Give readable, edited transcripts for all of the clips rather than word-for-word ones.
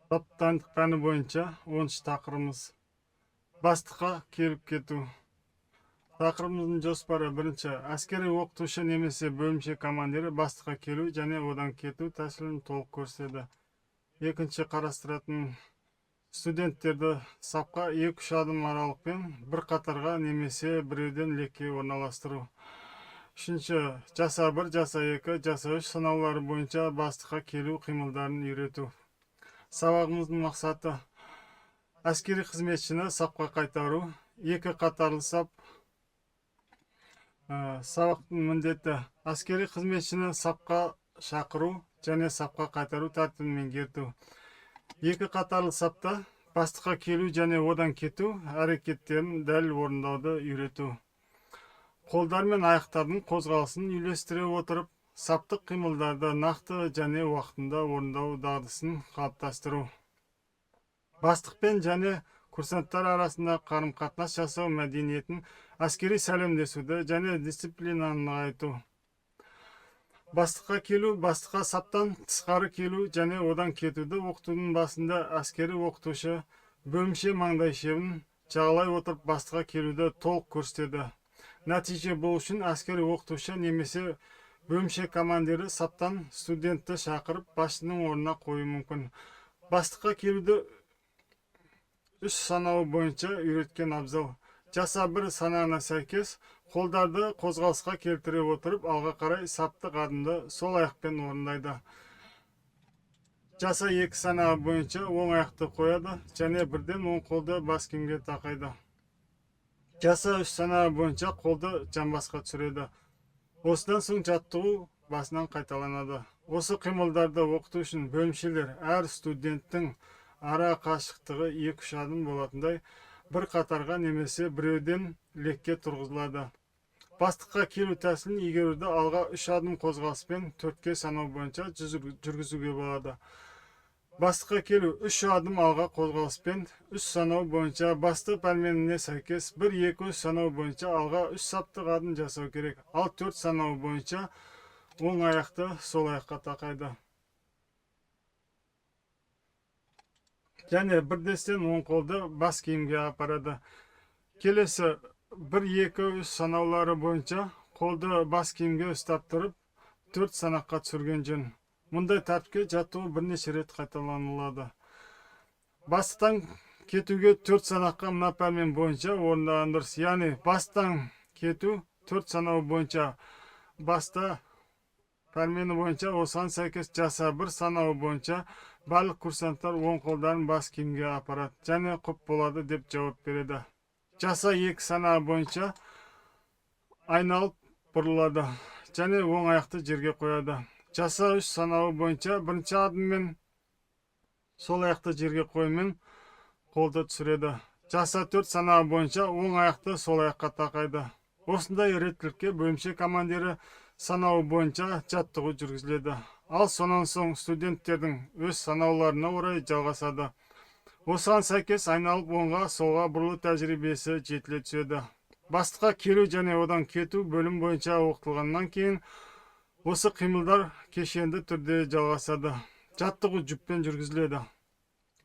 Таптандық пәні бойынша 10 тақырыбымыз бастыққа келіп кету. Тақырыбымыздың жоспары: бірінші, әскери оқытушы немесе бөлімше командирі бастыққа келу және одан кету тәсілін толық көрсетеді. Екінші, қарастыратын студенттерді сапқа 2-3 адым аралықпен бір қатарға немесе біреуден лекке орналастыру. Үшінші, жаса 1, жаса 2, жаса 3 сынаулары бойынша бастыққа келу қимылдарын үйрету. Сабағымыздың мақсаты: әскери қызметшіні сапқа қайтару. Екі қатарлы сап. Сабақтың міндеті: әскери қызметшіні сапқа шақыру және сапқа қайтару тәртібін меңгерту. Екі қатарлы сапта бастыққа келу және одан кету әрекеттерін дәл орындауды үйрету. Қолдар мен аяқтардың қозғалысын үйлестіре отырып, саптық қимылдарды нақты және уақытында орындау дағдысын қалыптастыру. Бастықпен және курсанттар арасында қарым-қатынас жасау мәдениетін, әскери сәлемдесуді және дисциплинаны нығайту. Бастыққа келу, бастыққа саптан тысқары келу және одан кетуді оқытудың басында әскери оқытушы бөлімше маңдай шебін жағалай отырып бастыққа келуді толық көрсетеді. Нәтиже бұл үшін әскери оқытушы немесе бөлімше командирі саптан студентті шақырып басшының орнына қою мүмкін. Бастыққа келуді 3 санауы бойынша үйреткен абзал. Жаса 1 санағына сәйкес қолдарды қозғалысқа келтіре отырып алға қарай саптық адымды сол аяқпен орындайды. Жаса 2 санағы бойынша оң аяқты қояды және бірден оң қолды бас киімге тақайды. Жаса 3 санағы бойынша қолды жамбасқа түсіреді. Осыдан соң жаттығу басынан қайталанады. Осы қимылдарды оқыту үшін бөлімшелер әр студенттің ара қашықтығы 2-3 адым болатындай бір қатарға немесе біреуден лекке тұрғызылады. Бастыққа келу тәсілін игеруді алға 3 адым қозғалыспен 4-ке санау бойынша жүргізуге болады. Бастыққа келу 3 адым алға қозғалыспен 3 санау бойынша басты пәрменіне сәйкес 1-2 санау бойынша алға 3 саптық адым жасау керек. Ал 4 санау бойынша оң аяқты сол аяққа тақайды. Және бірдестен оң қолды бас киімге апарады. Келесі 1-2-3 санаулары бойынша қолды бас киімге ұстап тұрып 4 санаққа түсірген жөн. Мұндай тәртіпке жаттығу бірнеше рет қайталанылады. Бастықтан кетуге 4 санаққа мына пәрмен бойынша орындаған дұрыс. Яғни бастан кету 4 санау бойынша баста пәрмені бойынша осыған сәйкес жаса 1 санауы бойынша барлық курсанттар оң қолдарын бас киімге апарады және құп болады деп жауап береді. Жаса 2 санағы бойынша айналып бұрылады және оң аяқты жерге қояды. Жаса 3 санауы бойынша бірінші адыммен сол аяқты жерге қойымен қолды түсіреді. Жаса 4 санағы бойынша оң аяқты сол аяққа тақайды. Осындай реттілікке бөлімше командирі санауы бойынша жаттығу жүргізіледі. Ал сонан соң студенттердің өз санауларына орай жалғасады. Осыған сәйкес айналып оңға солға бұрылу тәжірибесі жетіле түседі. Бастыққа келу және одан кету бөлім бойынша оқытылғаннан кейін осы қимылдар кешенді түрде жалғасады. Жаттығу жүппен жүргізіледі.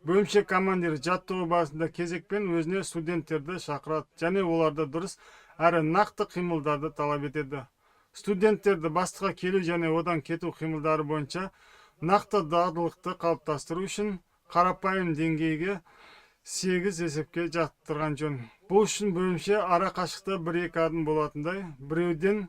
Бөлімше командирі жаттығу барысында кезекпен өзіне студенттерді шақырады және оларды дұрыс әрі нақты қимылдарды талап етеді. Студенттерді бастыққа келу және одан кету қимылдары бойынша нақты дағдылықты қалыптастыру үшін қарапайым деңгейге 8 есепке жаттырған жөн. Бұл үшін бөлімше ара қашықта 1-2 адым болатындай біреуден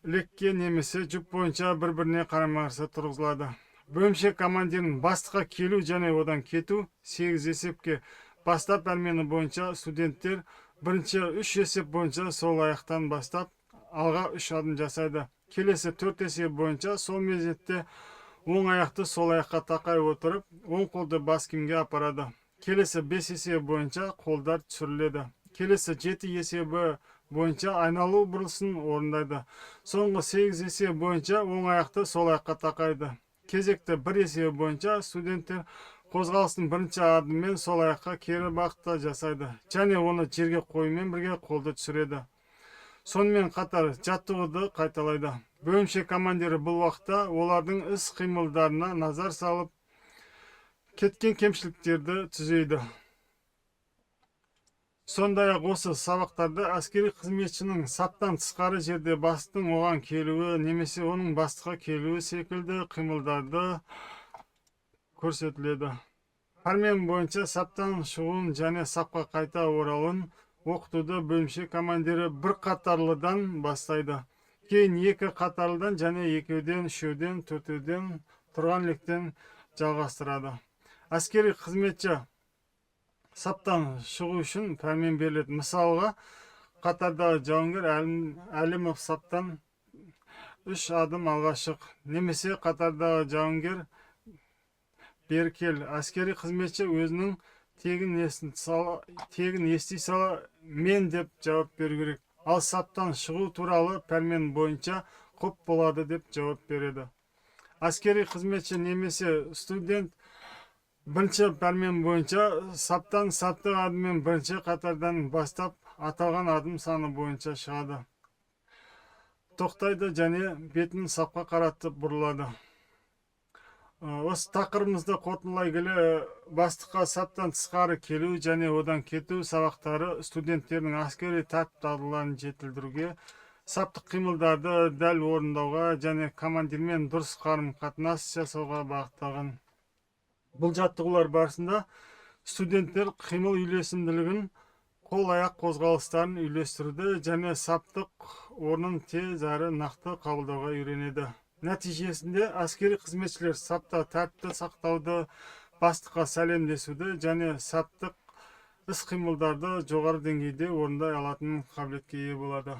лекке немесе жұп бойынша бір-біріне қарама-қарсы тұрғызылады. Бөлімше командирінің бастыққа келу және одан кету 8 есепке бастап пәрмені бойынша студенттер бірінші 3 есеп бойынша сол аяқтан бастап алға 3 адым жасайды. Келесі 4 есеп бойынша сол мезетте оң аяқты сол аяққа тақай отырып, оң қолды бас киімге апарады. Келесі 5 есеп бойынша қолдар түсіріледі. Келесі 7 есебі бойынша айналу бұрылысын орындайды. Соңғы 8 есеп бойынша оң аяқты сол аяққа тақайды. Кезекті 1 есеп бойынша студенттер қозғалыстың бірінші адыммен сол аяққа кері бағытта жасайды және оны жерге қоюмен бірге қолды түсіреді. Сонымен қатар жаттығуды қайталайды. Бөлімше командирі бұл уақытта олардың іс қимылдарына назар салып, кеткен кемшіліктерді түзейді. Сондай-ақ осы сабақтарда әскери қызметшінің саптан тысқары жерде бастықтың оған келуі немесе оның бастыққа келуі секілді қимылдарды көрсетіледі. Пәрмен бойынша саптан шығуын және сапқа қайта оралуын оқытуды бөлімше командирі бір қатарлыдан бастайды. Кейін екі қатарлыдан және екеуден, үшеуден, төртеуден тұрған лектен жалғастырады. Әскери қызметші саптан шығу үшін пәрмен беріледі. Мысалға, қатардағы жауынгер Әлімов саптан 3 адым алға шық, немесе қатардағы жауынгер Беркел. Әскери қызметші өзінің тегін ести сала мен деп жауап беру керек. Ал саптан шығу туралы пәрмен бойынша құп болады деп жауап береді. Әскери қызметші немесе студент бірінші пәрмен бойынша саптан саптық адыммен бірінші қатардан бастап аталған адым саны бойынша шығады. Тоқтайды және бетін сапқа қаратып бұрылады. Осы тақырыбымызды қорытындылай келе бастыққа саптан тысқары келу және одан кету сабақтары студенттердің әскери тәртіп-дағдыларын жетілдіруге, саптық қимылдарды дәл орындауға және командирмен дұрыс қарым-қатынас жасауға бағытталған. Бұл жаттығулар барысында студенттер қимыл үйлесімділігін, қол-аяқ қозғалыстарын үйлестіруді және саптық орнын тез әрі нақты қабылдауға үйренеді. Нәтижесінде әскери қызметшілер сапта тәртіпті сақтауды, бастыққа сәлемдесуді және саптық іс-қимылдарды жоғары деңгейде орындай алатын қабілетке ие болады.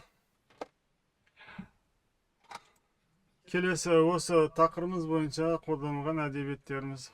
Келесі осы тақырыбымыз бойынша қолданылған әдебиеттеріміз.